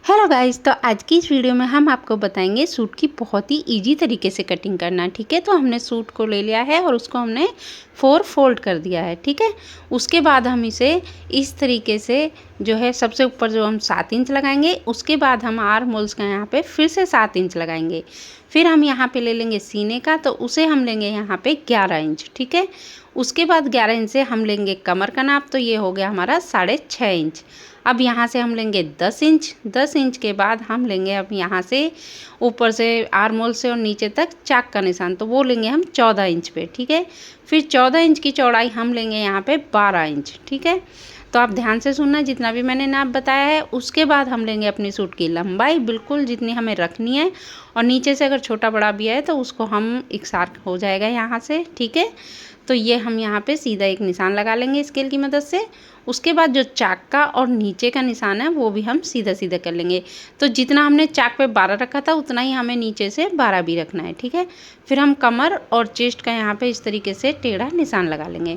Hello guys, तो आज की इस वीडियो में हम आपको बताएंगे सूट की बहुत ही इजी तरीके से कटिंग करना। ठीक है, तो हमने सूट को ले लिया है और उसको हमने 4 फोल्ड कर दिया है। ठीक है, उसके बाद हम इसे इस तरीके से जो है सबसे ऊपर जो हम 7 इंच लगाएंगे, उसके बाद हम आर्म होल्स का यहाँ पे फिर से 7 इंच लगाएंगे। फिर हम यहाँ पे ले लेंगे सीने का, तो उसे हम लेंगे यहाँ पे 11 इंच। ठीक है, उसके बाद 11 इंच से हम लेंगे कमर का नाप, तो ये हो गया हमारा 6.5 इंच। अब यहाँ से हम लेंगे 10 इंच। 10 इंच के बाद हम लेंगे अब यहाँ से ऊपर से आर्म होल से और नीचे तक चाक का निशान, तो वो लेंगे हम 14 इंच पे। ठीक है, फिर 14 इंच की चौड़ाई हम लेंगे यहाँ पे 12 इंच। ठीक है, तो आप ध्यान से सुनना, जितना भी मैंने नाप बताया है। उसके बाद हम लेंगे अपनी सूट की लंबाई बिल्कुल जितनी हमें रखनी है, और नीचे से अगर छोटा बड़ा भी है तो उसको हम इकसार हो जाएगा यहाँ से। ठीक है, तो ये हम यहाँ पे सीधा एक निशान लगा लेंगे स्केल की मदद से। उसके बाद जो चाक का और नीचे का निशान है वो भी हम सीधा सीधा कर लेंगे। तो जितना हमने चाक पे 12 रखा था उतना ही हमें नीचे से 12 भी रखना है। ठीक है, फिर हम कमर और चेस्ट का यहाँ पे इस तरीके से टेढ़ा निशान लगा लेंगे।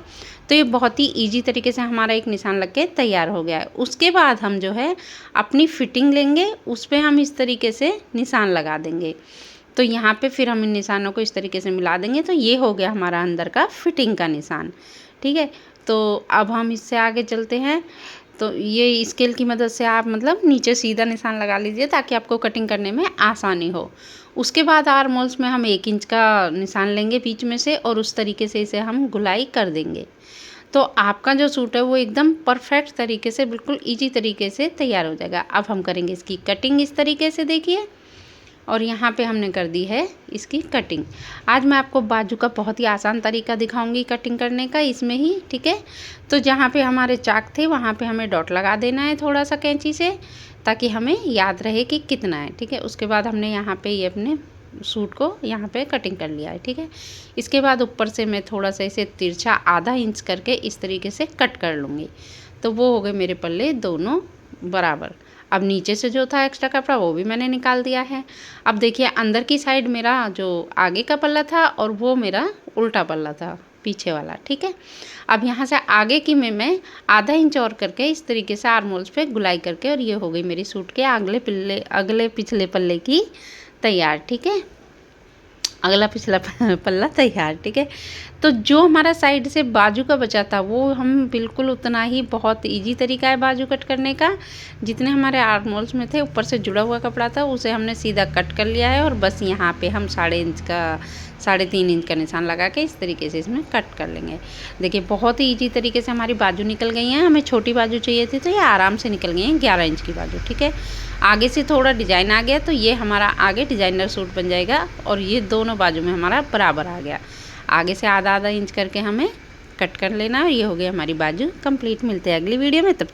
तो ये बहुत ही ईजी तरीके से हमारा एक निशान लग के तैयार हो गया है। उसके बाद हम जो है अपनी फिटिंग लेंगे, उस पर हम इस तरीके से निशान लगा देंगे। तो यहाँ पे फिर हम इन निशानों को इस तरीके से मिला देंगे, तो ये हो गया हमारा अंदर का फिटिंग का निशान। ठीक है, तो अब हम इससे आगे चलते हैं। तो ये स्केल की मदद से आप मतलब नीचे सीधा निशान लगा लीजिए ताकि आपको कटिंग करने में आसानी हो। उसके बाद आर्म होल्स में हम 1 इंच का निशान लेंगे बीच में से, और उस तरीके से इसे हम गुलाई कर देंगे। तो आपका जो सूट है वो एकदम परफेक्ट तरीके से बिल्कुल ईजी तरीके से तैयार हो जाएगा। अब हम करेंगे इसकी कटिंग इस तरीके से, देखिए। और यहाँ पे हमने कर दी है इसकी कटिंग। आज मैं आपको बाजू का बहुत ही आसान तरीका दिखाऊंगी कटिंग करने का इसमें ही। ठीक है, तो जहाँ पे हमारे चाक थे वहाँ पे हमें डॉट लगा देना है थोड़ा सा कैंची से, ताकि हमें याद रहे कि कितना है। ठीक है, उसके बाद हमने यहाँ पे ये अपने सूट को यहाँ पे कटिंग कर लिया है। ठीक है, इसके बाद ऊपर से मैं थोड़ा सा इसे तिरछा आधा इंच करके इस तरीके से कट कर लूँगी। तो वो हो गए मेरे पल्ले दोनों बराबर। अब नीचे से जो था एक्स्ट्रा कपड़ा वो भी मैंने निकाल दिया है। अब देखिए अंदर की साइड मेरा जो आगे का पल्ला था और वो मेरा उल्टा पल्ला था पीछे वाला। ठीक है, अब यहाँ से आगे की में मैं आधा इंच और करके इस तरीके से आर्म होल्स पे गुलाई करके, और ये हो गई मेरी सूट के अगले पिछले पल्ले की तैयार। ठीक है, अगला पिछला पल्ला तैयार। ठीक है, तो जो हमारा साइड से बाजू का बचा था वो हम बिल्कुल उतना ही, बहुत इजी तरीका है बाजू कट करने का। जितने हमारे आर्म होल्स में थे ऊपर से जुड़ा हुआ कपड़ा था उसे हमने सीधा कट कर लिया है, और बस यहाँ पे हम 3.5 इंच का निशान लगा के इस तरीके से इसमें कट कर लेंगे। देखिए बहुत ही ईजी तरीके से हमारी बाजू निकल गई हैं। हमें छोटी बाजू चाहिए थी तो ये आराम से निकल गई हैं 11 इंच की बाजू। ठीक है, आगे से थोड़ा डिजाइन आ गया तो ये हमारा आगे डिजाइनर सूट बन जाएगा, और ये दोनों बाजू में हमारा बराबर आ गया। आगे से आधा इंच करके हमें कट कर लेना, और ये हो गई हमारी बाजू कंप्लीट। मिलते हैं अगली वीडियो में, तब तक